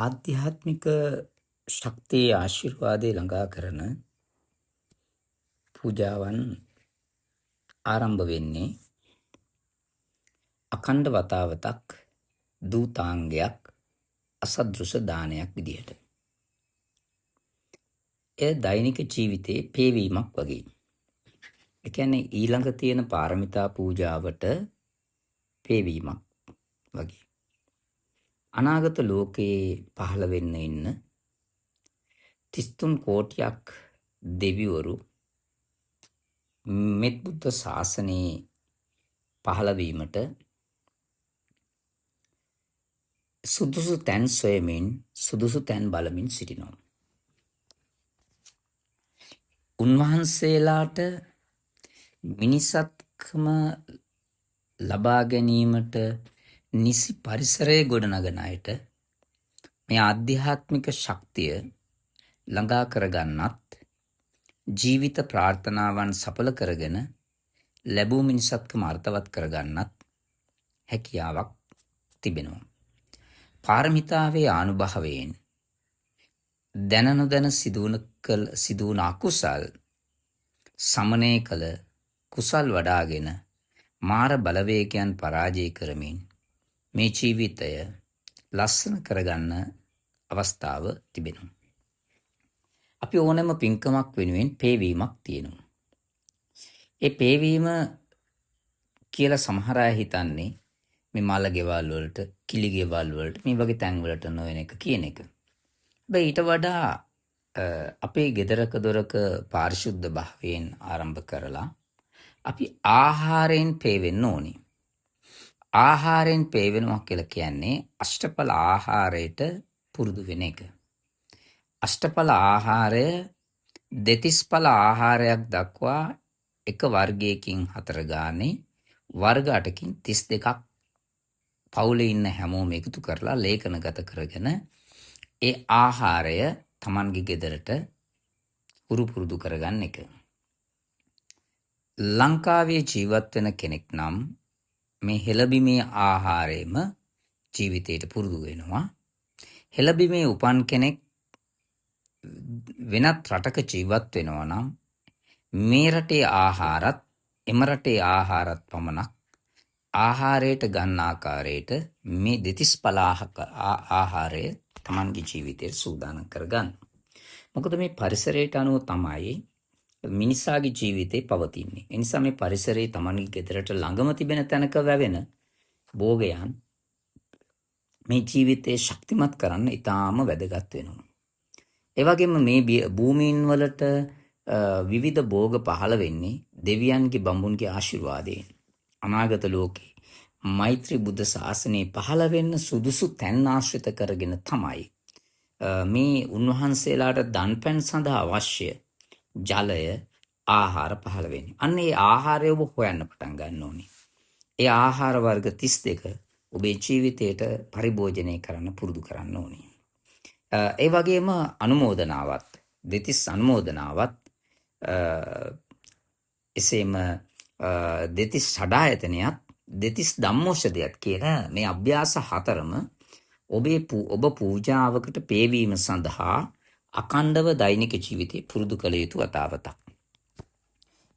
ආධ්‍යාත්මික ශක්තියේ ආශිර්වාදය ළඟා කරන පූජාවන් ආරම්භ වෙන්නේ අඛණ්ඩ වතාවතක් දූතාංගයක් අසදෘශ දානයක් විදිහට. එය දෛනික ජීවිතයේ පේවීමක් වගේ. ඒ කියන්නේ ඊළඟ තියෙන පාරමිතා පූජාවට පේවීමක් වගේ. අනාගත ලෝකයේ පහළ වෙන්න ඉන්න 33 කෝටියක් දෙවිවරු මෙත් බුද්ධ ශාසනයේ පහළ වීමට සුදුසු තැන් සොයමින් සුදුසු තැන් බලමින් සිටිනවා. උන්වහන්සේලාට මිනිසත්කම ලබා ගැනීමට නිසි පරිසරය ගොඩනගන අයට මේ ආධ්‍යාත්මික ශක්තිය ළඟා කරගන්නත් ජීවිත ප්‍රාර්ථනාවන් සඵල කරගෙන ලැබූ මිනිසත්කම අර්ථවත් කරගන්නත් හැකියාවක් තිබෙනවා. පාරමිතාවේ ආනුභාවයෙන් දැන නොදැන සිදුවන අකුසල් සමනය කළ කුසල් වඩාගෙන මාර බලවේගයන් පරාජය කරමින් මේ ජීවිතය ලස්සන කරගන්න අවස්ථාව තිබෙනවා. අපි ඕනෑම පින්කමක් වෙනුවෙන් පේවීමක් තියෙනවා. ඒ පේවීම කියලා සමහර අය හිතන්නේ මේ මල ගෙවල් වලට, කිලි ගෙවල් වලට, මේ වගේ තැන් වලට නොවන එක කියන එක. හැබැයි ඊට වඩා අපේ ගෙදරක දොරක පාරිශුද්ධ භාවයෙන් ආරම්භ කරලා අපි ආහාරයෙන් පේවෙන්න ඕනි. ආහාරයෙන් පේවෙනවා කියලා කියන්නේ අෂ්ටඵල ආහාරයට පුරුදු වෙන එක. අෂ්ටඵල ආහාරය දෙතිස්ඵල ආහාරයක් දක්වා එක වර්ගයකින් 4 ගානේ වර්ග 8කින් 32ක් පවුලේ ඉන්න හැමෝම එකතු කරලා ලේඛනගත කරගෙන ඒ ආහාරය Tamanගේ ගෙදරට උරු පුරුදු කරගන්න එක. ලංකාවේ ජීවත් වෙන කෙනෙක් නම් මේ හෙළබිමේ ආහාරයම ජීවිතයට පුරුදු වෙනවා. හෙළබිමේ උපන් කෙනෙක් වෙනත් රටක ජීවත් වෙනවා නම් මේ රටේ ආහාරත් එම රටේ ආහාරත් පමණක් ආහාරයට ගන්න ආකාරයට මේ දෙතිස් පලාහක ආහාරය Tamanගේ ජීවිතයට සූදානම් කරගන්න. මොකද මේ පරිසරයට අනුව තමයි මිනිසාගේ ජීවිතේ පවතින්නේ. ඒ නිසා මේ පරිසරයේ Tamanගේ ගෙදරට ළඟම තිබෙන තැනක වැවෙන භෝගයන් මේ ජීවිතේ ශක්තිමත් කරන්න ඉතාම වැදගත් වෙනවා. ඒ වගේම මේ භූමීන් වලට විවිධ භෝග පහළ වෙන්නේ දෙවියන්ගේ බඹුන්ගේ ආශිර්වාදයෙන්. අනාගත ලෝකේ මෛත්‍රී බුද්ධ ශාසනය පහළ වෙන්න සුදුසු තැන් ආශ්‍රිත කරගෙන තමයි මේ උන්වහන්සේලාට දන්පැන් සඳහා අවශ්‍ය ජලය ආහාර පහළ වෙන්නේ. අන්න ඒ ආහාරය ඔබ හොයන්න පටන් ගන්න ඕනේ. ඒ ආහාර වර්ග 32 ඔබේ ජීවිතයට පරිභෝජනය කරන්න පුරුදු කරන්න ඕනේ. ඒ වගේම අනුමෝදනාවත් දෙතිස් අනුමෝදනාවත් එසේම දෙතිස් ෂඩායතනයත් දෙතිස් ධම්මෝෂධයත් කියන මේ අභ්‍යාස 4ම ඔබ පූජාවකට පේවීම සඳහා අඛණ්ඩව දෛනික ජීවිතේ පුරුදු කළ යුතු වතාවතක්.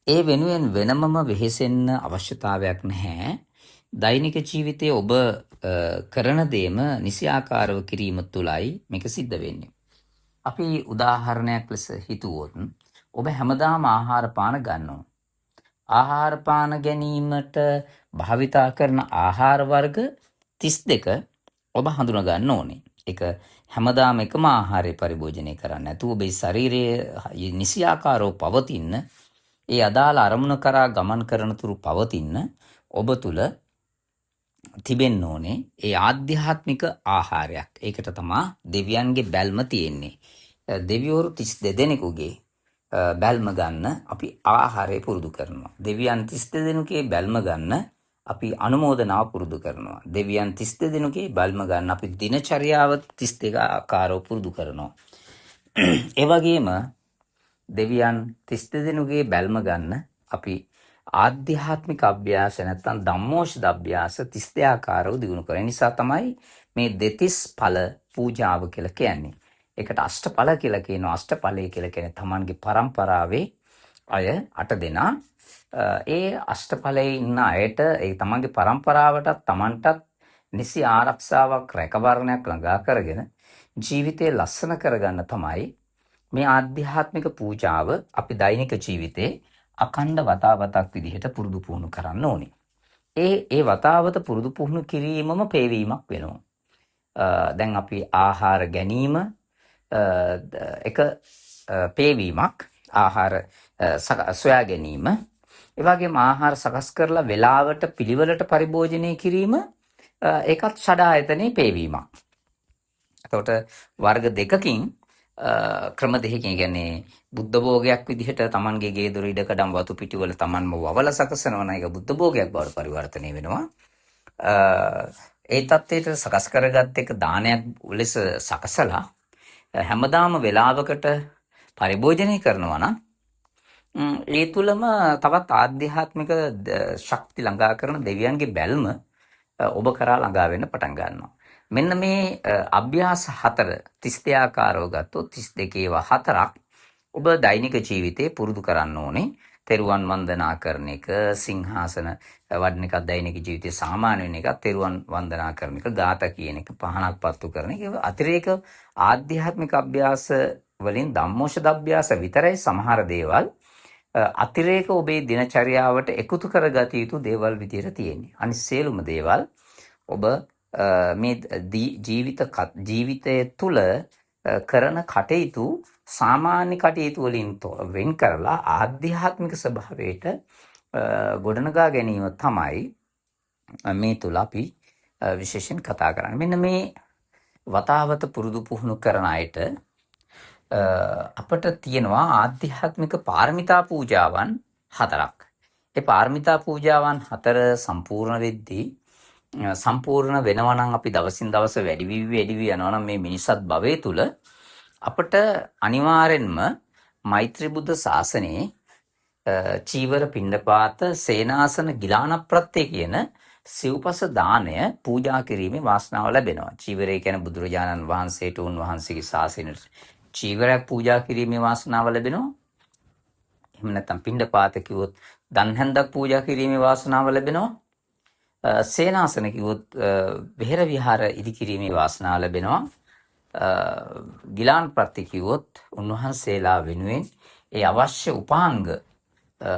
ඒ වෙනුවෙන් වෙනමම වෙහෙසෙන්න අවශ්‍යතාවයක් නැහැ. දෛනික ජීවිතයේ ඔබ කරන දේම නිසියාකාරව කිරීම තුළයි මේක සිද්ධ වෙන්නේ. අපි උදාහරණයක් ලෙස හිතුවොත් ඔබ හැමදාම ආහාර පාන ගන්නවා. ආහාර පාන ගැනීමට භාවිතා කරන ආහාර වර්ග 32 ඔබ හඳුනා ගන්න ඕනේ. ඒක හැමදාම එකම ආහාරය පරිභෝජනය කරන්න නැතුව ඔබේ ශරීරයේ නිසියාකාරව පවතින ඒ අදාළ අරමුණ කරා ගමන් කරන තුරු පවතින ඔබ තුල තිබෙන්න ඕනේ ඒ ආධ්‍යාත්මික ආහාරයක්. ඒකට තමයි දෙවියන්ගේ බැල්ම තියෙන්නේ. දෙවිවරු 32 දෙනෙකුගේ බැල්ම ගන්න අපි ආහාරය පුරුදු කරනවා. දෙවියන් 32 දෙනෙකුගේ බැල්ම ගන්න අපි අනුමෝදනාව පුරුදු කරනවා. දෙවියන් 32 දෙනෙකුගේ බැල්ම ගන්න අපි දිනචර්යාව 32 ආකාරව පුරුදු කරනවා. ඒ වගේම දෙවියන් 32 දෙනෙකුගේ බැල්ම ගන්න අපි ආධ්‍යාත්මික අභ්‍යාස නැත්නම් ධම්මෝෂධ අභ්‍යාස 32 ආකාරව දිනු කරන නිසා තමයි මේ දෙතිස් ඵල පූජාව කියලා කියන්නේ. ඒකට අෂ්ටඵල කියලා කියනවා. අෂ්ටඵලය කියලා කියන්නේ තමන්ගේ පරම්පරාවේ අය 8 දෙනා. ඒ අෂ්ටඵලයේ ඉන්න අයට ඒ තමන්ගේ පරම්පරාවටත් තමන්ටත් නිසි ආරක්ෂාවක් රැකවරණයක් ළඟා කරගෙන ජීවිතේ ලස්සන කරගන්න තමයි මේ ආධ්‍යාත්මික පූජාව අපි දෛනික ජීවිතේ අඛණ්ඩ වතාවතක් විදිහට පුරුදු පුහුණු කරන්න ඕනේ. ඒ වතාවත පුරුදු පුහුණු කිරීමම පේවීමක් වෙනවා. දැන් අපි ආහාර ගැනීම එක පේවීමක්, ආහාර සොයා ගැනීම, ඒ වගේම ආහාර සකස් කරලා වේලාවට පිළිවෙලට පරිභෝජනය කිරීම ඒකත් ෂඩායතනේ පේවීමක්. එතකොට වර්ග දෙකකින් ක්‍රම දෙකකින් කියන්නේ බුද්ධ භෝගයක් විදිහට තමන්ගේ ගේ දොර ඉඩකඩම් වතු පිටිවල තමන්ම වවල සකසනවා නම් ඒක බුද්ධ භෝගයක් බවට පරිවර්තනය වෙනවා. ඒ තත්ත්වයට සකස් කරගත් එක දානයක් ලෙස සකසලා හැමදාම වේලාවකට පරිභෝජනය කරනවා නම් ඒ තුලම තවත් ආධ්‍යාත්මික ශක්ති ළඟා කරන දෙවියන්ගේ බැල්ම ඔබ කරා ළඟා වෙන්න පටන් ගන්නවා. මෙන්න මේ අභ්‍යාස 4 32 ආකාරව ගත්තොත් 32 ඒවා 4ක් ඔබ දෛනික ජීවිතේ පුරුදු කරන්න ඕනේ. තෙරුවන් වන්දනා කරන එක, සිංහාසන වඩන එක දෛනික ජීවිතේ සාමාන්‍ය වෙන එක, තෙරුවන් වන්දනා කරන එක, ගාථා කියන එක, පහනක් පත්තු කරන එක, අතිරේක ආධ්‍යාත්මික අභ්‍යාස වලින් ධම්මෝෂධ අභ්‍යාස විතරයි සමහර දේවල් අතිරේක ඔබේ දිනචරියාවට එකතු කරගත යුතු දේවල් විදියට තියෙන්නේ. අනිත් සියලුම දේවල් ඔබ මේ ජීවිතය තුළ කරන කටයුතු සාමාන්‍ය කටයුතු වලින් වෙන් කරලා ආධ්‍යාත්මික ස්වභාවයට ගොඩනගා ගැනීම තමයි මේ තුල අපි විශේෂයෙන් කතා කරන්නේ. මෙන්න මේ වතාවත පුරුදු පුහුණු කරන අයට අපට තියෙනවා ආධ්‍යාත්මික පාරමිතා පූජාවන් 4ක්. ඒ පාරමිතා පූජාවන් 4 සම්පූර්ණ වෙද්දී සම්පූර්ණ වෙනවා නම් අපි දවසින් දවස වැඩි වී යනවා නම් මේ මිනිස්සත් භවයේ තුල අපට අනිවාර්යෙන්ම මෛත්‍රී බුද්ධ ශාසනයේ චීවර පිණ්ඩපාත සේනාසන ගිලාන ප්‍රත්‍ය කියන සිව්පස දාණය පූජා කිරීමේ වාසනාව ලැබෙනවා. චීවරය කියන්නේ බුදුරජාණන් වහන්සේට උන්වහන්සේගේ ශාසනයට චීවරයක් පූජා කිරීමේ වාසනාව ලැබෙනවා. එහෙම නැත්නම් පිණ්ඩපාත කිව්වොත් දන් හැන්දක් පූජා කිරීමේ වාසනාව ලැබෙනවා. සේනාසන කිව්වොත් විහෙර විහාර ඉදි කිරීමේ වාසනාව ලැබෙනවා. ගිලාන් ප්‍රත්‍ය කිව්වොත් උන්වහන්සේලා වෙනුවෙන් ඒ අවශ්‍ය උපාංග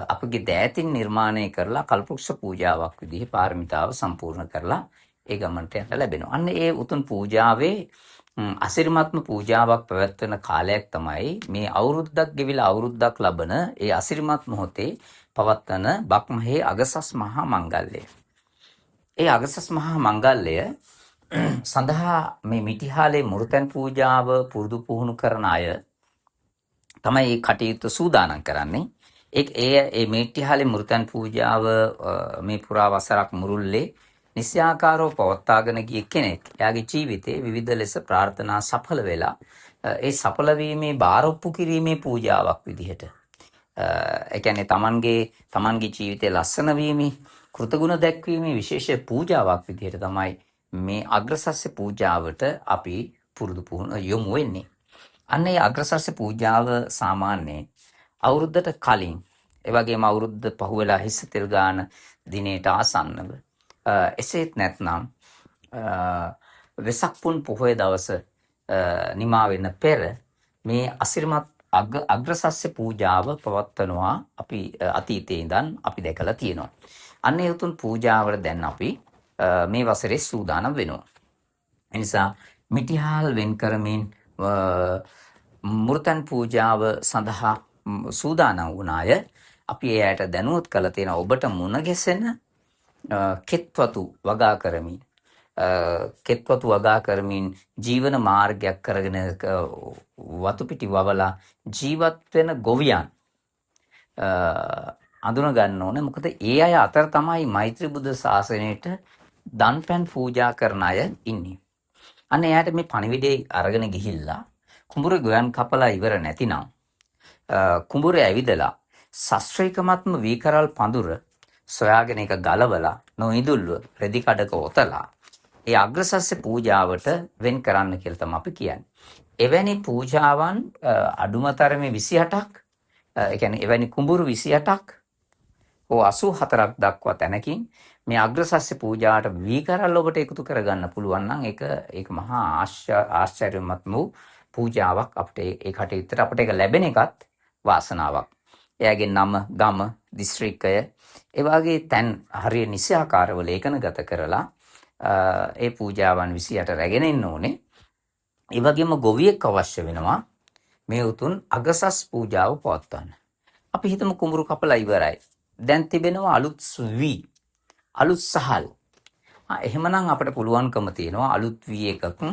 අපගේ දෑතින් නිර්මාණය කරලා කල්පවෘක්ෂ පූජාවක් විදිහේ පාරමිතාව සම්පූර්ණ කරලා ඒ ගමන්ට යන්න ලැබෙනවා. අන්න ඒ උතුම් පූජාවේ අසිරිමත්ම පූජාවක් පැවැත්වෙන කාලයක් තමයි මේ අවුරුද්දක් ගෙවිලා අවුරුද්දක් ලබන ඒ අසිරිමත් මොහොතේ පවත්වන බක්මහේ අගසස් මහා මංගල්‍යය. ඒ අගසස් මහා මංගල්‍යය සඳහා මේ මිටිහාලේ මුරුතැන් පූජාව පුරුදු පුහුණු කරන අය තමයි මේ කටයුතු සූදානම් කරන්නේ. ඒ මිටිහාලේ මුරුතැන් පූජාව මේ පුරා වසරක් මුරුල්ලේ නිස්යාකාරව පවත්වාගෙන ගිය කෙනෙක් එයාගේ ජීවිතේ විවිධ ලෙස ප්‍රාර්ථනා සඵල වෙලා ඒ සඵල වීමේ බාරොප්පු කිරීමේ පූජාවක් විදිහට ඒ කියන්නේ තමන්ගේ ජීවිතේ ලස්සන වීමේ කෘතගුණ දැක්වීමේ විශේෂ පූජාවක් විදිහට තමයි මේ අග්‍රසස්්‍ය පූජාවට අපි පුරුදු පුහුණු යොමු වෙන්නේ. අන්න ඒ අග්‍රසස්්‍ය පූජාව සාමාන්‍යයෙන් අවුරුද්දට කලින් ඒ වගේම අවුරුද්ද පහුවෙලා හිස් තෙල් ගාන දිනේට ආසන්නව එසේත් නැත්නම් වෙසක් පුන් පොහොය දවස නිමා වෙන පෙර මේ අසිරිමත් අග්‍රසස්්‍ය පූජාව පවත්වනවා අපි අතීතයේ ඉඳන් අපි දැකලා තියෙනවා. අන්න ඒ උතුම් පූජාවට දැන් අපි මේ වසරේ සූදානම් වෙනවා. ඒ නිසා මිටිහාල් වෙන් කරමින් මුරුතන් පූජාව සඳහා සූදානම් වුණ අය අපි එයාට දැනුවත් කළ තියෙන ඔබට මුණ ගැසෙන කෙත්වතු වගා කරමින් ජීවන මාර්ගයක් කරගෙන වතු පිටි වවලා ජීවත් වෙන ගොවියන් අඳුන ගන්න ඕනේ. මොකද ඒ අය අතර තමයි මෛත්‍රී බුද්ධ ශාසනයට දන්පැන් පූජා කරන අය ඉන්නේ. අන්න එයාට මේ පණිවිඩය අරගෙන ගිහිල්ලා කුඹුරේ ගොයන් කපලා ඉවර නැතිනම් කුඹුරේ ඇවිදලා ශස්ත්‍රීකමත්ම වීකරල් පඳුර සොයාගෙන එක ගලවලා නොඉදුල්ව රෙදි කඩක ඔතලා ඒ අග්‍රසස්්‍ය පූජාවට වෙන් කරන්න කියලා තමයි අපි කියන්නේ. එවැනි පූජාවන් අඩුම තරමේ 28ක්, ඒ කියන්නේ එවැනි කුඹුරු 28ක් හෝ 84ක් දක්වා තැනකින් මේ අග්‍රසස්්‍ය පූජාවට වීකරල් ඔබට එකතු කරගන්න පුළුවන් නම් ඒක මහා ආශ්චර්යමත් වූ පූජාවක්. අපිට ඒ කටයුත්තට අපිට ඒක ලැබෙන එකත් වාසනාවක්. එයාගේ නම, ගම, දිස්ත්‍රික්කය ඒ වගේ තැන් හරිය නිසියාකාරව ලේඛනගත කරලා ඒ පූජාවන් 28 රැගෙන ඉන්න ඕනේ. ඒ වගේම ගොවියෙක් අවශ්‍ය වෙනවා මේ උතුම් අගසස් පූජාව පවත්වන්න. අපි හිතමු කුඹුරු කපලා ඉවරයි. දැන් තිබෙනවා අලුත් වී, අලුත් සහල්. එහෙමනම් අපිට පුළුවන්කම තියෙනවා අලුත් වී එකක්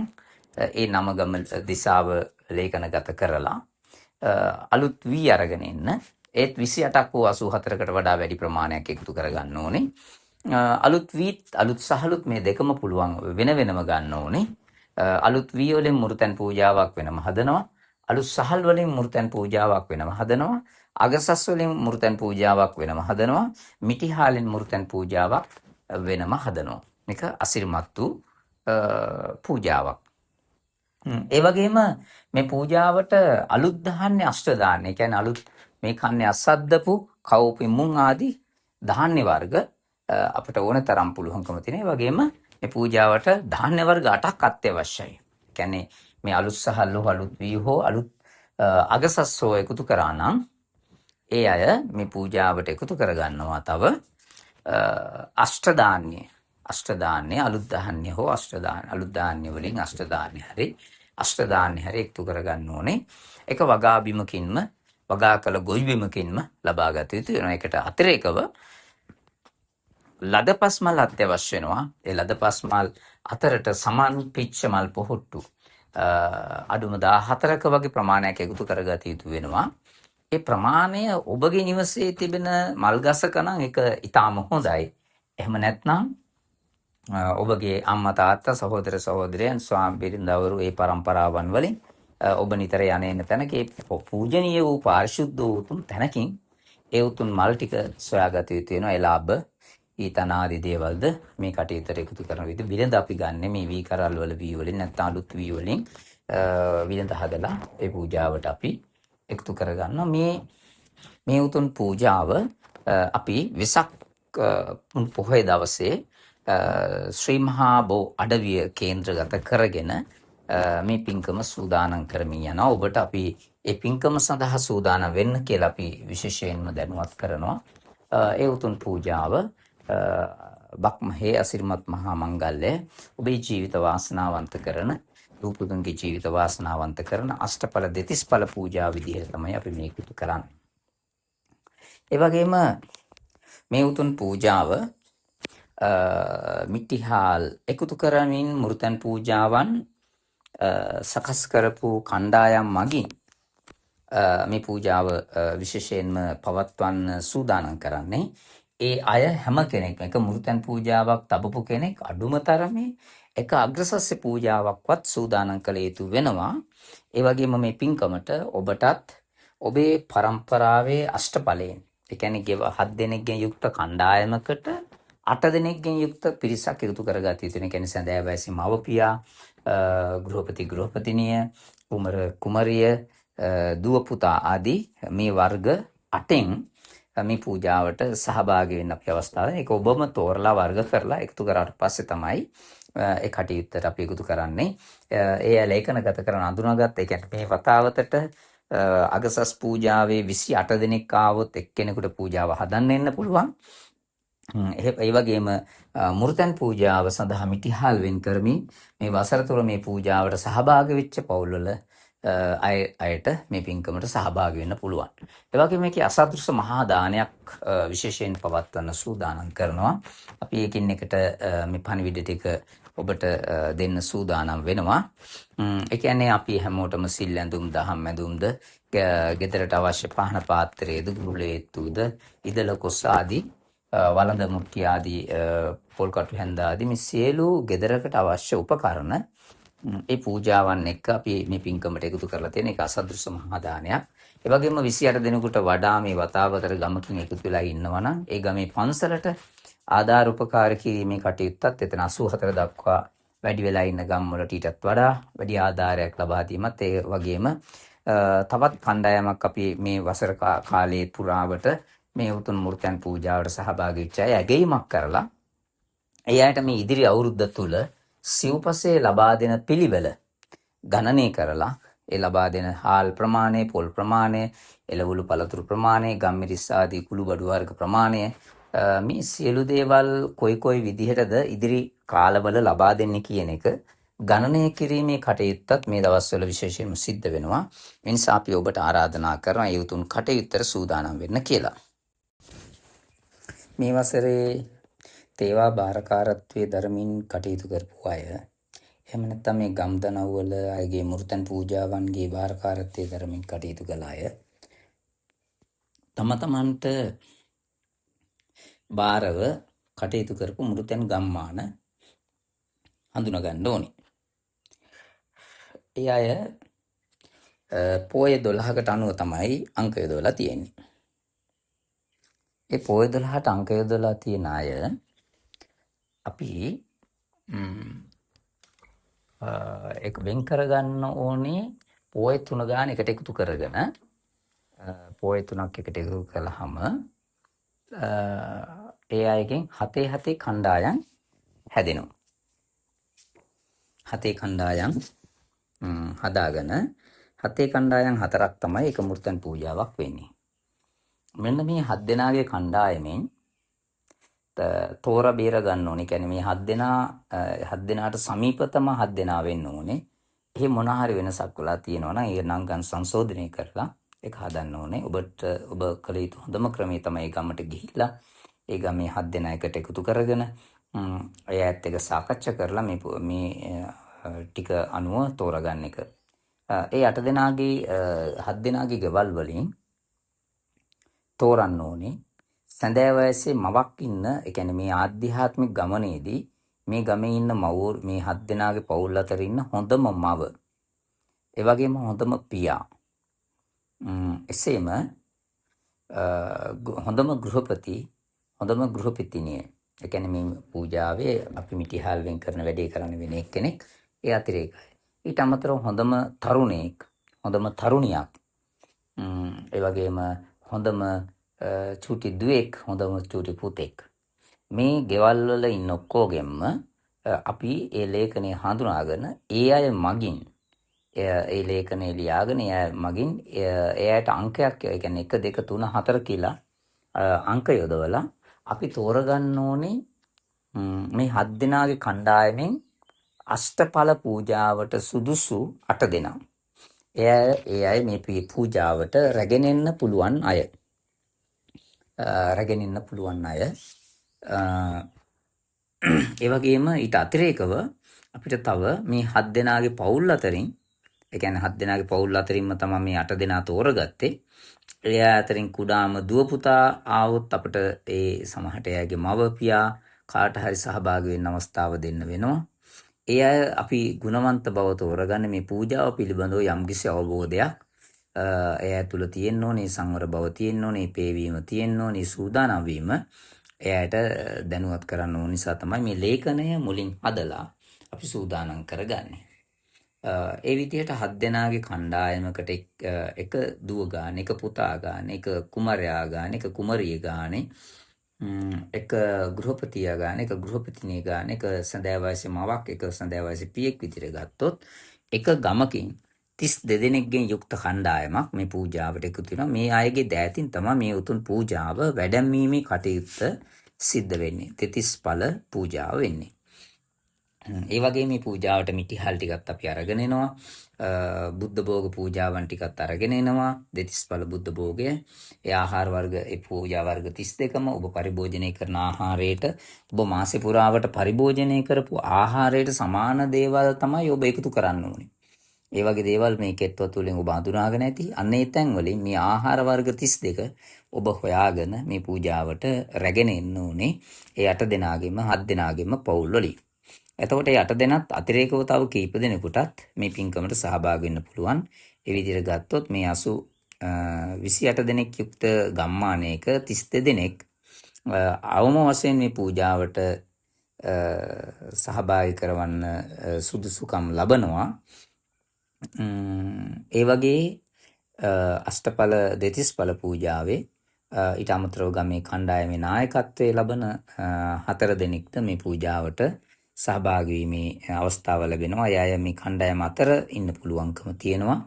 ඒ නම ගම දිසාව ලේඛනගත කරලා අලුත් වී අරගෙන එන්න. ඒත් 28ක් හෝ 84කට වඩා වැඩි ප්‍රමාණයක් එකතු කරගන්න ඕනේ. අලුත් වීත් අලුත් සහලුත් මේ දෙකම පුළුවන් වෙන වෙනම ගන්න ඕනේ. අලුත් වී වලින් මුරුතැන් පූජාවක් වෙනම හදනවා. අලුත් සහල් වලින් මුරුතැන් පූජාවක් වෙනම හදනවා. අගසස් වලින් මුරුතැන් පූජාවක් වෙනම හදනවා. මිටිහාලෙන් මුරුතැන් පූජාවක් වෙනම හදනවා. මේක අසිරිමත් වූ පූජාවක්. ඒ වගේම මේ පූජාවට අලුත් ධාන්‍ය අෂ්ට ධාන්‍ය, ඒ කියන්නේ අලුත් මේ කන්නේ අසද්දපු කවුපි මුං ආදී ධාන්‍ය වර්ග අපිට ඕන තරම් පුළුවන්කම තියෙන. ඒ වගේම මේ පූජාවට ධාන්‍ය වර්ග 8ක් අත්‍යවශ්‍යයි. ඒ කියන්නේ මේ අලුත් සහල් හෝ අලුත් වී හෝ අලුත් අගසස් හෝ එකතු කරා නම් ඒ අය මේ පූජාවට එකතු කරගන්නවා තව අෂ්ට ධාන්‍ය අලුත් ධාන්‍ය හෝ අලුත් ධාන්‍ය වලින් අෂ්ට ධාන්‍ය හරි එකතු කරගන්න ඕනේ. ඒක වගා බිමකින්ම වගා කළ ගොවි බිමකින්ම ලබා ගත යුතු වෙනවා. ඒකට අතිරේකව ලදපස් මල් අත්‍යවශ්‍ය වෙනවා. ඒ ලදපස් මල් අතරට සමාන පිච්ච මල් පොහොට්ටු අඩුම 14ක වගේ ප්‍රමාණයක් එකතු කරගත යුතු වෙනවා. ඒ ප්‍රමාණය ඔබගේ නිවසේ තිබෙන මල් ගසක නම් ඒක ඊටාම හොඳයි. එහෙම නැත්නම් ඔබගේ අම්මා තාත්තා සහෝදර සහෝදරයන් ස්වාමි බිරිඳවරු ඒ පරම්පරාවන් වලින් ඔබ නිතර යන තැනක ඒ පූජනීය වූ පාරිශුද්ධ වූ උතුම් තැනකින් ඒ උතුම් මල් ටික සොයාගත යුතු වෙනවා. එලාබ ඊතනාදී දේවල්ද මේ කටයුත්තට එකතු කරන විදිහ බිරිඳ අපි ගන්න මේ වී කරල් වල වී වලින් නැත්නම් අලුත් වී වලින් බිරිඳ හදලා ඒ පූජාවට අපි එකතු කරගන්නවා. මේ උතුම් පූජාව අපි වෙසක් පොහොය දවසේ ශ්‍රී මහා බෝ අඩවිය කේන්ද්‍රගත කරගෙන මේ පින්කම සූදානම් කරමින් යනවා. ඔබට අපි ඒ පින්කම සඳහා සූදානම් වෙන්න කියලා අපි විශේෂයෙන්ම දැනුවත් කරනවා. ඒ උතුම් පූජාව බක්මහේ අසිරිමත් මහා මංගල්‍ය ඔබේ ජීවිත වාසනාවන්ත කරන, දූපුතුන්ගේ ජීවිත වාසනාවන්ත කරන අෂ්ටඵල දෙතිස්ඵල පූජා විදිහට තමයි අපි මේක කරන්නේ. ඒ වගේම මේ උතුම් පූජාව මිටිහාල් එකතු කරමින් මුරුතන් පූජාවන් සකස් කරපු කණ්ඩායම් මගින් මේ පූජාව විශේෂයෙන්ම පවත්වන්න සූදානම් කරන්නේ. ඒ අය හැම කෙනෙක්ම එක මුරුතන් පූජාවක් තබපු කෙනෙක් අඩුම තරමේ එක අග්‍රසස්්‍ය පූජාවක්වත් සූදානම් කළ යුතු වෙනවා. ඒ වගේම මේ පින්කමට ඔබටත් ඔබේ පරම්පරාවේ අෂ්ටඵලයෙන්, ඒ කියන්නේ 7 දෙනෙක්ගෙන් යුක්ත කණ්ඩායමකට 8 දෙනෙක්ගෙන් යුක්ත පිරිසක් එකතු කරගත යුතු වෙන. කියන්නේ සඳෑවැසි මව්පියා, ගෘහපති ගෘහපතිනිය, කුමර කුමරිය, දුව පුතා ආදී මේ වර්ග 8න් මේ පූජාවට සහභාගී වෙන්න අපි අවස්ථාව. ඒක ඔබම තෝරලා වර්ග කරලා එකතු කරාට පස්සේ තමයි ඒ කටයුත්තට අපි එකතු කරන්නේ. ඒ ලේඛනගත කරන අඳුනාගත්, ඒ කියන්නේ මේ වතාවතට අගසස් පූජාවේ 28 දෙනෙක් ආවොත් එක්කෙනෙකුට පූජාව හදන්න එන්න පුළුවන්. ඒ වගේම මුරුතන් පූජාව සඳහා මිටිහාල් වෙන් කරමින් මේ වසර තුර මේ පූජාවට සහභාගී වෙච්ච පවුල්වල අයට මේ පින්කමට සහභාගී වෙන්න පුළුවන්. ඒ වගේම මේකේ අසදෘශ මහා දානයක් විශේෂයෙන් පවත්වන්න සූදානම් කරනවා. අපි එකින් එකට මේ පණිවිඩ ටික ඔබට දෙන්න සූදානම් වෙනවා. ඒ කියන්නේ අපි හැමෝටම සිල් ඇඳුම්, දහම් ඇඳුම්ද, ගෙදරට අවශ්‍ය පාන පාත්‍රයේද, ගුරුලේත්තුද, ඉදල කොස් ආදී වළඳ මුට්ටි ආදී පොල් කටු හැන්ද ආදී මේ සියලු ගෙදරකට අවශ්‍ය උපකරණ ඒ පූජාවන් එක්ක අපි මේ පින්කමට එකතු කරලා තියෙන එක අසදෘශ මහා දානයක්. ඒ වගේම 28 දෙනෙකුට වඩා මේ වතාවතර ගමකින් එකතු වෙලා ඉන්නවා නම් ඒ ගමේ පන්සලට ආධාර උපකාර කිරීමේ කටයුත්තත් එතන 84 දක්වා වැඩි වෙලා ඉන්න ගම්වලට ඊටත් වඩා වැඩි ආධාරයක් ලබා දීමත් ඒ වගේම තවත් කණ්ඩායමක් අපි මේ වසර කාලයේ පුරාවට මේ උතුම් මූර්තයන් පූජාවට සහභාගී වෙච්ච අය ඇගීමක් කරලා ඒ අයට මේ ඉදිරි අවුරුද්ද තුල සිව්පසේ ලබා දෙන පිළිවෙල ගණනය කරලා ඒ ලබා දෙන හාල් ප්‍රමාණය, පොල් ප්‍රමාණය, එළවලු පළතුරු ප්‍රමාණය, ගම්මිරිස් ආදී කුළු බඩු වර්ග ප්‍රමාණය මේ සියලු දේවල් කොයි විදිහටද ඉදිරි කාලවල ලබා දෙන්නේ කියන එක ගණනය කිරීමේ කටයුත්තත් මේ දවස්වල විශේෂයෙන්ම සිද්ධ වෙනවා. ඒ නිසා අපි ඔබට ආරාධනා කරනවා මේ උතුම් කටයුත්තට සූදානම් වෙන්න කියලා. මේ වසරේ තේවා භාරකාරත්වයේ ධර්මින් කටයුතු කරපු අය එහෙම නැත්නම් මේ ගම්දනව්වල අයගේ මූර්තන් පූජාවන්ගේ භාරකාරත්වයේ ධර්මින් කටයුතු කළ අය තම තමන්ට බාරව කටයුතු කරපු මූර්තන් ගම්මාන හඳුනා ගන්න ඕනේ. ඒ අය පොය 12කට අනුව තමයි අංක යොදවලා තියෙන්නේ. ඒ පොය 12ට අංක යොදවලා තියෙන අය අපි එක වෙන් කරගන්න ඕනේ පොය 3 ගාන එකට එකතු කරගෙන පොය 3ක් එකට එකතු කළාම ඒ අයගෙන් 7 කණ්ඩායම් හැදෙනවා. 7 කණ්ඩායම් හදාගෙන 7 කණ්ඩායම් 4ක් තමයි එක මූර්තන් පූජාවක් වෙන්නේ. මෙන්න මේ 7 දෙනාගේ කණ්ඩායමෙන් තෝර බේර ගන්න ඕනේ. කියන්නේ මේ 7 දෙනාට සමීපතම 7 දෙනා වෙන්න ඕනේ. එහෙ මොන හරි වෙනසක් වෙලා තියෙනවා නම් ඒ නම් ගන්න සංශෝධනය කරලා ඒක හදන්න ඕනේ. ඔබ කළ යුතු හොඳම ක්‍රමය තමයි ගමට ගිහිල්ලා ඒ ගමේ 7 දෙනා එකට එකතු කරගෙන අයත් එක්ක සාකච්ඡා කරලා මේ ටික අනුව තෝරගන්න එක. ඒ 8 දෙනාගේ 7 දෙනාගේ ගෙවල් වලින් තෝරන්න ඕනේ සඳෑ වයසේ මවක් ඉන්න. ඒ කියන්නේ මේ ආධ්‍යාත්මික ගමනේදී මේ ගමේ ඉන්න මව්වරු මේ 7 දෙනාගේ පවුල් අතර ඉන්න හොඳම මව, ඒ වගේම හොඳම පියා, එසේම හොඳම ගෘහපති, හොඳම ගෘහපතිනිය. ඒ කියන්නේ මේ පූජාවේ අපි මිටිහාල් වෙන් කරන වැඩේ කරන්න වෙන එක්කෙනෙක් ඒ අතිරේකයි. ඊට අමතරව හොඳම තරුණයෙක්, හොඳම තරුණියක්, ඒ වගේම හොඳම චූටි දුවෙක්, හොඳම චූටි පුතෙක්. මේ ගෙවල් වල ඉන්න ඔක්කොගෙම අපි ඒ ලේඛනය හඳුනාගෙන ඒ අය මගින් ඒ ලේඛනය ලියාගෙන ඒ අය මගින් එයාට අංකයක්, ඒ කියන්නේ 1 2 3 4 කියලා අංක යොදවලා අපි තෝරගන්න ඕනේ මේ 7 දෙනාගේ කණ්ඩායමෙන් අෂ්ටඵල පූජාවට සුදුසු 8 දෙනා. ඒ අය මේ පූජාවට රැගෙන එන්න පුළුවන් අය. ඒ වගේම ඊට අතිරේකව අපිට තව මේ 7 දෙනාගේ පවුල් අතරින්, ඒ කියන්නේ 7 දෙනාගේ පවුල් අතරින්ම තමයි මේ 8 දෙනා තෝරගත්තේ. එයා අතරින් කුඩාම දුව පුතා ආවොත් අපිට ඒ සමහරට එයාගේ මව පියා කාට හරි සහභාගී වෙන්න අවස්ථාව දෙන්න වෙනවා. ඒ අය අපි ගුණවන්ත බව තෝරගන්න මේ පූජාව පිළිබඳව යම්කිසි අවබෝධයක් එයා තුළ තියෙන්න ඕනේ, සංවර බව තියෙන්න ඕනේ, පේවීම තියෙන්න ඕනේ, සූදානම් වීම එයාට දැනුවත් කරන්න ඕන නිසා තමයි මේ ලේඛනය මුලින් හදලා අපි සූදානම් කරගන්නේ. ඒ විදිහට 7 දෙනාගේ කණ්ඩායමකට එක දුව ගන්න, එක පුතා ගන්න, එක කුමරයා ගන්න, එක කුමරිය ගන්න, එක ගෘහපතියා ගන්න, එක ගෘහපතිනිය ගන්න, එක සඳෑ වයසේ මවක්, එක සඳෑ වයසේ පියෙක් විදිහට ගත්තොත් එක ගමකින් 32 දෙනෙක්ගෙන් යුක්ත කණ්ඩායමක් මේ පූජාවට එකතු වෙනවා. මේ අයගේ දෑතින් තමයි මේ උතුම් පූජාව වැඩමීමේ කටයුත්ත සිද්ධ වෙන්නේ. 33 ඵල පූජාව වෙන්නේ. ඒ වගේ මේ පූජාවට මිටිහල් ටිකත් අපි අරගෙන එනවා. බුද්ධ භෝග පූජාවන් ටිකත් අරගෙන එනවා. 33 ඵල බුද්ධ භෝගය. ඒ ආහාර වර්ග, ඒ පූජා වර්ග 32ම ඔබ පරිභෝජනය කරන ආහාරයට, ඔබ මාසෙ පුරාවට පරිභෝජනය කරපු ආහාරයට සමාන දේවල් තමයි ඔබ එකතු කරන්න ඕනේ. ඒ වගේ දේවල් මේ කෙත්වත් වලින් ඔබ අඳුනාගෙන ඇති. අන්න ඒ තැන් වලින් මේ ආහාර වර්ග 32 ඔබ හොයාගෙන මේ පූජාවට රැගෙන එන්න ඕනේ. ඒ 8 දෙනාගෙම 7 දෙනාගෙම පවුල් වලින්. එතකොට මේ 8 දෙනාත් අතිරේකව තව කීප දෙනෙකුටත් මේ පින්කමට සහභාගී වෙන්න පුළුවන්. ඒ විදිහට ගත්තොත් මේ 28 දෙනෙක් යුක්ත ගම්මානයක 32 දෙනෙක් අවම වශයෙන් මේ පූජාවට සහභාගී කරවන්න සුදුසුකම් ලබනවා. ඒ වගේ අෂ්ටඵල දෙතිස්ඵල පූජාවේ ඊට අමතරව ගමේ කණ්ඩායමේ නායකත්වයේ ලබන 4 දෙනෙක්ද මේ පූජාවට සහභාගී වීමේ අවස්ථාව ලැබෙනවා. ඒ අය මේ කණ්ඩායම අතර ඉන්න පුළුවන්කම තියෙනවා.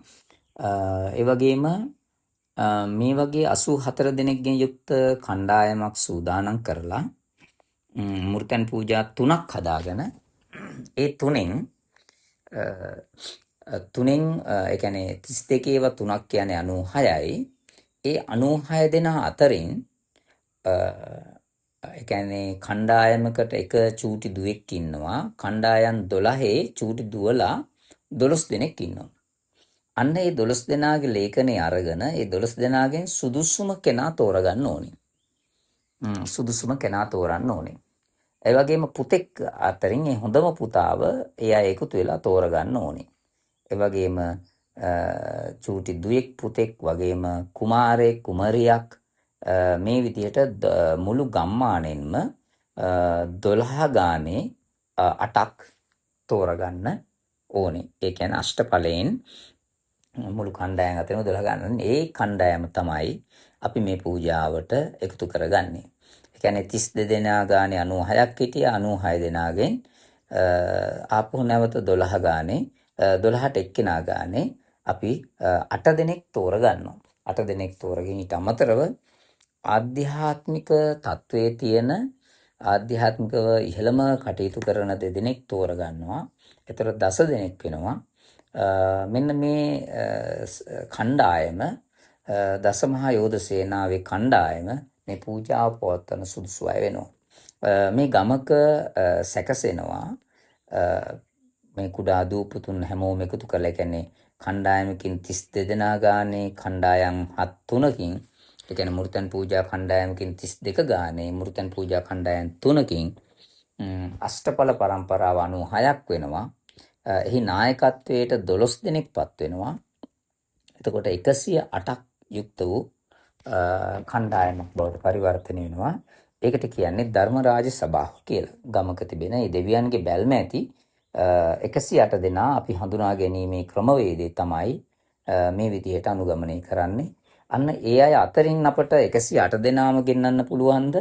ඒ වගේම මේ වගේ 84 දෙනෙක්ගෙන් යුක්ත කණ්ඩායමක් සූදානම් කරලා මුර්තන් පූජා 3ක් හදාගෙන ඒ තුනෙන් ඒ කියන්නේ 32 ඒවා 3ක් කියන්නේ 96යි. ඒ 96 දෙනා අතරින් ඒ කියන්නේ කණ්ඩායමකට එක චූටි දුවෙක් ඉන්නවා. කණ්ඩායම් 12 චූටි දුවලා 12 දෙනෙක් ඉන්නවා. අන්න ඒ 12 දෙනාගේ ලේඛනය අරගෙන ඒ 12 දෙනාගෙන් සුදුසුම කෙනා තෝරගන්න ඕනේ. සුදුසුම කෙනා තෝරන්න ඕනේ. ඒ වගේම පුතෙක් අතරින් ඒ හොඳම පුතාව ඒ අය එකතු වෙලා තෝරගන්න ඕනේ. ඒ වගේම චූටි දුවෙක් පුතෙක් වගේම කුමාරයෙක් කුමරියක් මේ විදිහට මුළු ගම්මානෙන්ම 12 ගානේ 8ක් තෝරගන්න ඕනේ. ඒ කියන්නේ අෂ්ටඵලයෙන් මුළු කණ්ඩායම අතරම 12 ගන්න. ඒ කණ්ඩායම තමයි අපි මේ පූජාවට එකතු කරගන්නේ. ඒ කියන්නේ 32 දෙනා ගානේ 96ක් හිටියා. 96 දෙනාගෙන් ආපහු නැවත 12 ගානේ 12ට එක්කෙනා ගානේ අපි 8 දෙනෙක් තෝරගන්නවා. 8 දෙනෙක් තෝරගෙන ඊට අමතරව ආධ්‍යාත්මික තත්වයේ තියෙන ආධ්‍යාත්මිකව ඉහළම කටයුතු කරන දෙදෙනෙක් තෝරගන්නවා. ඒතර 10 දෙනෙක් වෙනවා. මෙන්න මේ කණ්ඩායම දසමහා යෝධ සේනාවේ කණ්ඩායම මේ පූජාව පවත්වන සුදුසු අය වෙනවා. මේ ගමක සැකසෙනවා මේ කුඩා දූපතුන් හැමෝම එකතු කරලා කියන්නේ කණ්ඩායමකින් 32 දෙනා ගානේ කණ්ඩායම් 3කින් ඒ කියන්නේ මුර්තන් පූජා කණ්ඩායමකින් 32 ගානේ මුර්තන් පූජා කණ්ඩායම් 3කින් අෂ්ටඵල පරම්පරාව 96ක් වෙනවා. එහි නායකත්වයට 12 දෙනෙක්පත් වෙනවා. එතකොට 108ක් යුක්ත වූ කණ්ඩායමක් බවට පරිවර්තනය වෙනවා. ඒකට කියන්නේ ධර්මරාජ සභාව කියලා. ගමක තිබෙන මේ දෙවියන්ගේ බැල්ම ඇති 108 දෙනා අපි හඳුනා ගැනීමේ ක්‍රමවේදය තමයි මේ විදිහට අනුගමනය කරන්නේ. අන්න ඒ අය අතරින් අපට 108 දෙනාම ගෙන්නන්න පුළුවන්ද?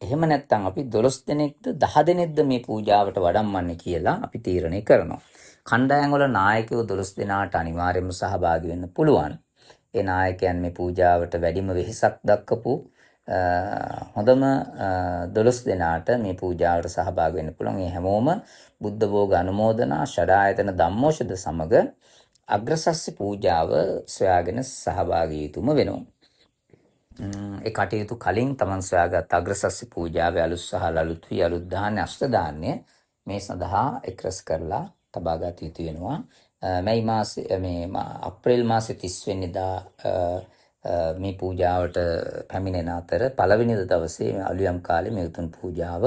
එහෙම නැත්නම් අපි 12 දෙනෙක්ද 10 දෙනෙක්ද මේ පූජාවට වඩම්මන්නේ කියලා අපි තීරණය කරනවා. කණ්ඩායම් වල නායකයෝ 12 දෙනාට අනිවාර්යයෙන්ම සහභාගී වෙන්න පුළුවන්. ඒ නායකයන් මේ පූජාවට වැඩිම වෙහෙසක් දක්වපු හොඳම 12 දෙනාට මේ පූජාවට සහභාගී වෙන්න පුළුවන්. මේ හැමෝම බුද්ධ භෝග අනුමෝදනා ෂඩායතන ධම්මෝෂධ සමග අග්‍රසස්්‍ය පූජාව සොයාගෙන සහභාගී යුතුම වෙනවා. ඒ කටයුතු කලින් තමන් සොයාගත් අග්‍රසස්්‍ය පූජාවේ අලුත් සහ අලුත් වී අලුත් දාන්නේ අෂ්ට දාන්නේ මේ සඳහා එක්රස් කරලා තබාගත යුතු වෙනවා. මේ අප්‍රේල් මාසේ 30 වෙනිදා මේ පූජාවට පැමිණෙන අතර පළවෙනිද දවසේ අලුයම් කාලේ මේ උතුම් පූජාව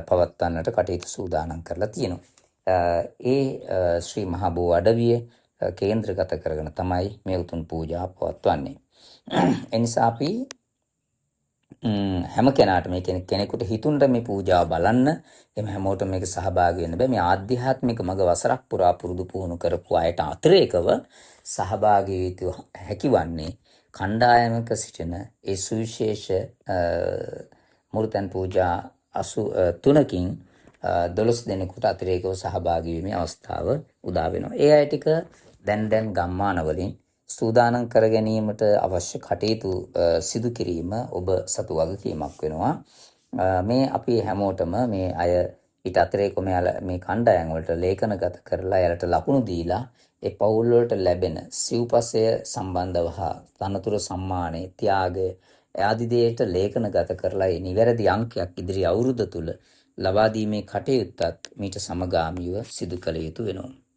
පවත්වන්නට කටයුතු සූදානම් කරලා තියෙනවා. ඒ ශ්‍රී මහා බෝ අඩවිය කේන්ද්‍රගත කරගෙන තමයි මේ උතුම් පූජාව පවත්වන්නේ. එනිසා අපි හැම කෙනාටම මේ කෙනෙකුට හිතුණට මේ පූජාව බලන්න එම හැමෝටම මේක සහභාගී වෙන්න බෑ. මේ ආධ්‍යාත්මික මග වසරක් පුරා පුරුදු පුහුණු කරපු අයට අතිරේකව සහභාගී වෙ හැකිවන්නේ කණ්ඩායමක සිටින ඒ සුවිශේෂ මුර්තන් පූජා 83කින් 12 දෙනෙකුට අතිරේකව සහභාගී වීමේ අවස්ථාව උදා වෙනවා. ඒ අය ටික දැන් ගම්මානවලින් සූදානම් කර ගැනීමට අවශ්‍ය කටයුතු සිදු කිරීම ඔබ සතු වගකීමක් වෙනවා. මේ අපි හැමෝටම මේ අය ඊට අතිරේකව මේ කණ්ඩායම් වලට ලේඛනගත කරලා යාලට ලකුණු දීලා ඒ පවුල් වලට ලැබෙන සිව්පසය සම්බන්ධව හා තනතුරු සම්මානයේ ත්‍යාගය ආදී දේට ලේඛනගත කරලා ඒ නිවැරදි අංකයක් ඉදිරි අවුරුද්ද තුල ලබා දීමේ කටයුත්තත් මීට සමගාමීව සිදු කළ යුතු වෙනවා.